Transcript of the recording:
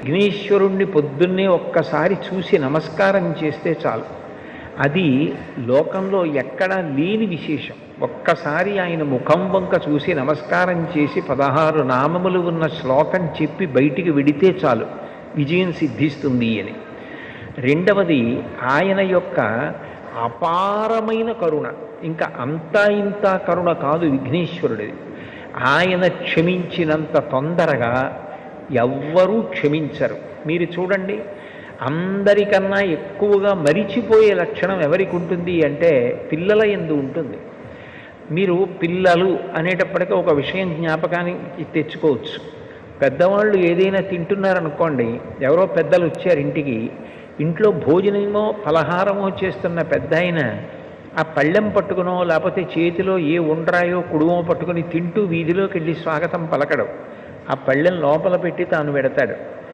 విఘ్నేశ్వరుణ్ణి పొద్దున్నే ఒక్కసారి చూసి నమస్కారం చేస్తే చాలు. అది లోకంలో ఎక్కడా లేని విశేషం. ఒక్కసారి ఆయన ముఖం వంక చూసి నమస్కారం చేసి 16 నామములు ఉన్న శ్లోకం చెప్పి బయటికి వెడితే చాలు విజయం సిద్ధిస్తుంది అని. రెండవది ఆయన యొక్క అపారమైన కరుణ. ఇంకా అంతా ఇంత కరుణ కాదు విఘ్నేశ్వరుడిది. ఆయన క్షమించినంత తొందరగా ఎవ్వరూ క్షమించరు. మీరు చూడండి, అందరికన్నా ఎక్కువగా మరిచిపోయే లక్షణం ఎవరికి ఉంటుంది అంటే పిల్లల యందు ఉంటుంది. మీరు పిల్లలు అనేటప్పటికీ ఒక విషయం జ్ఞాపకానికి తెచ్చుకోవచ్చు. పెద్దవాళ్ళు ఏదైనా తింటున్నారనుకోండి, ఎవరో పెద్దలు వచ్చారు ఇంటికి, ఇంట్లో భోజనమో పలహారమో చేస్తున్న పెద్ద ఆయన ఆ పళ్ళెం పట్టుకునో లేకపోతే చేతిలో ఏ ఉండ్రాయో కుడుమో పట్టుకుని తింటూ వీధిలోకి వెళ్ళి స్వాగతం పలకడం, ఆ పళ్ళెం లోపల పెట్టి తాను పెడతాడు.